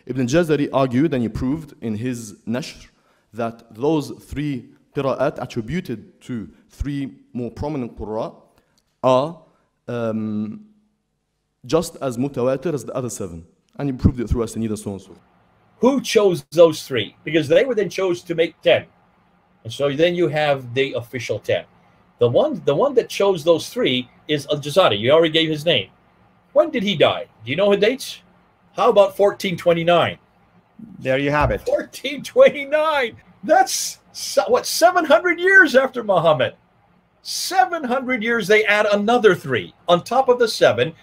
Ibn al-Jazari argued and he proved in his Nashr that those three qira'at attributed to three more prominent qurra are just as mutawatir as the other seven. And he proved it through Asanid and so on and so forth. Who chose those three? Because they were then chose to make 10. And so then you have the official 10. The one that chose those three is Al-Jazari. You already gave his name. When did he die? Do you know his dates? How about 1429? There you have it. 1429. That's what, 700 years after Muhammad. 700 years, they add another three on top of the 7.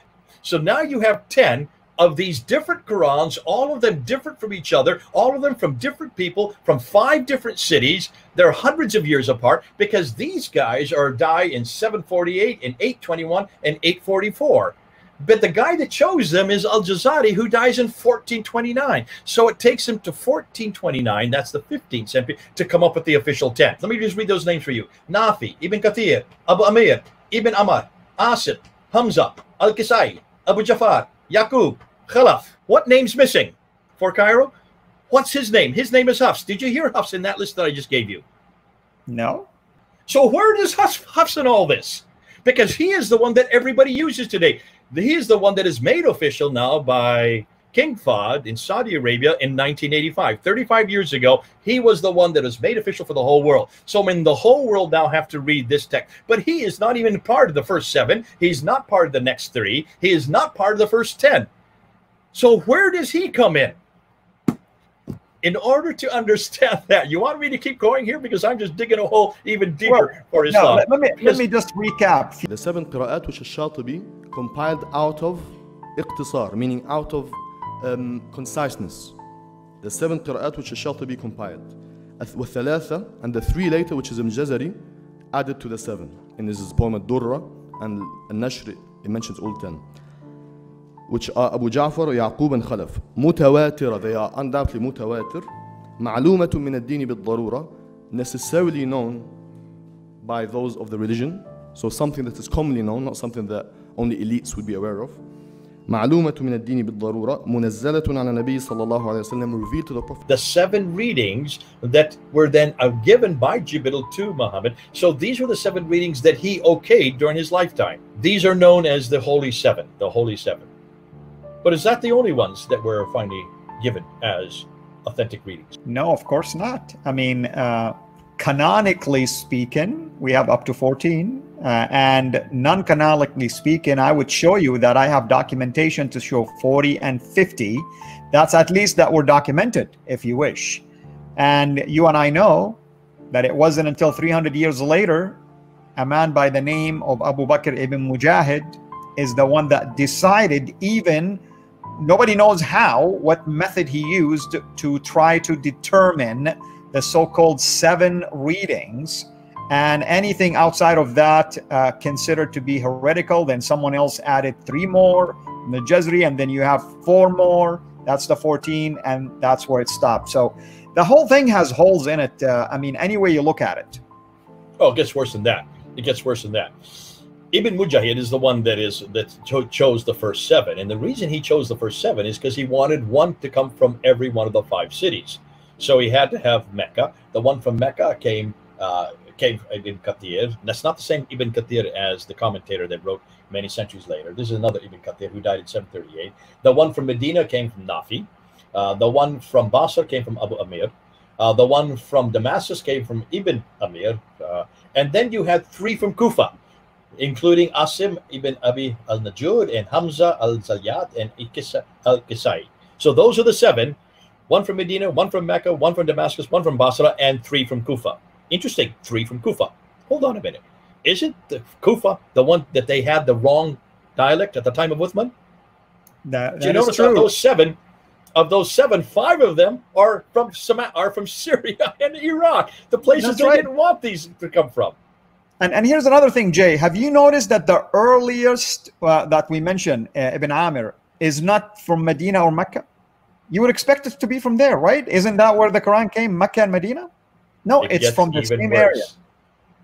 So now you have 10 of these different Qurans, all of them different from each other, all of them from different people, from 5 different cities. They're hundreds of years apart because these guys die in 748, in 821, and 844. But the guy that chose them is Al-Jazari, who dies in 1429. So it takes him to 1429, that's the 15th century, to come up with the official 10. Let me just read those names for you. Nafi, Ibn Kathir, Abu Amir, Ibn Amr, Asim, Hamza, Al-Kisai, Abu Jafar, Yaqub, Khalaf. What name's missing for Cairo? What's his name? His name is Hafs. Did you hear Hafs in that list that I just gave you? No. So where does Hafs in all this? Because he is the one that everybody uses today. He is the one that is made official now by King Fahd in Saudi Arabia in 1985. 35 years ago, he was the one that was made official for the whole world. So I mean, the whole world now have to read this text. But he is not even part of the first 7. He's not part of the next 3. He is not part of the first 10. So where does he come in? In order to understand that, you want me to keep going here? Because I'm just digging a hole even deeper for Islam. No, let me just recap. The 7 qira'at which Al-Shatibi compiled out of iqtisar, meaning out of conciseness. The 7 qira'at which Al-Shatibi compiled. وَالثَّلَاثَ, and the 3 later, which is Ibn Jazari, added to the 7. In his poem Al-Durra and Al-Nashr, it mentions all 10. Which are Abu Ja'far, Yaqub, and Khalaf. Mutawatir, they are undoubtedly mutawatir. معلومة من الدين بالضرورة, necessarily known by those of the religion. So something that is commonly known, not something that only elites would be aware of. معلومة من الدين بالضرورة منزلة على النبي صلى الله عليه وسلم, revealed to the Prophet. The 7 readings that were then given by Jibril to Muhammad. So these were the 7 readings that he okayed during his lifetime. These are known as the Holy 7, the Holy 7. But is that the only ones that were finally given as authentic readings? No, of course not. I mean, canonically speaking, we have up to 14. And non-canonically speaking, I would show you that I have documentation to show 40 and 50. That's at least that were documented, if you wish. And you and I know that it wasn't until 300 years later, a man by the name of Abu Bakr ibn Mujahid is the one that decided, even nobody knows how, what method he used to try to determine the so-called 7 readings, and anything outside of that considered to be heretical. Then someone else added 3 more, the Jazri, and then you have 4 more. That's the 14, and that's where it stopped. So the whole thing has holes in it. I mean, any way you look at it. Oh, it gets worse than that. It gets worse than that. Ibn Mujahid is the one that chose the first 7, and the reason he chose the first 7 is because he wanted one to come from every one of the 5 cities. So he had to have Mecca. The one from Mecca came Ibn Kathir. That's not the same Ibn Kathir as the commentator that wrote many centuries later. This is another Ibn Kathir who died in 738. The one from Medina came from Nafi. The one from Basra came from Abu Amir. The one from Damascus came from Ibn Amir. And then you had 3 from Kufa, including Asim ibn Abi al-Najud and Hamza al-Zayyat and al-Kisai. So those are the 7. 1 from Medina, 1 from Mecca, 1 from Damascus, 1 from Basra, and 3 from Kufa. Interesting, 3 from Kufa. Hold on a minute. Isn't the Kufa the one that they had the wrong dialect at the time of Uthman? That Do you notice true. of those 7, 5 of them are from Syria and Iraq, the places That's they right. didn't want these to come from. And here's another thing, Jay. Have you noticed that the earliest that we mentioned, Ibn Amir, is not from Medina or Mecca? You would expect it to be from there, right? Isn't that where the Quran came, Mecca and Medina? No, it's from the same area.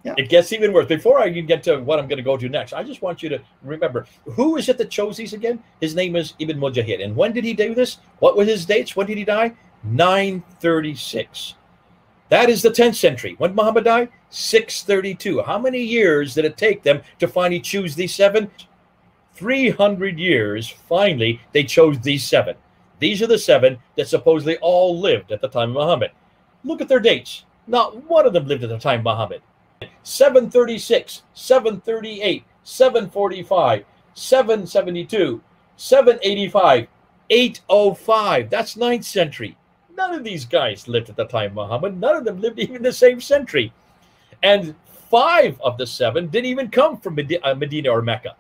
Yeah. It gets even worse. Before I can get to what I'm going to go to next, I just want you to remember, who is it that chose these again? His name is Ibn Mujahid. And when did he do this? What were his dates? When did he die? 936. That is the 10th century. When did Muhammad die? 632. How many years did it take them to finally choose these 7? 300 years. Finally, they chose these 7. These are the 7 that supposedly all lived at the time of Muhammad. Look at their dates. Not one of them lived at the time of Muhammad. 736, 738, 745, 772, 785, 805. That's 9th century. None of these guys lived at the time of Muhammad. None of them lived even the same century. And 5 of the 7 didn't even come from Medina or Mecca.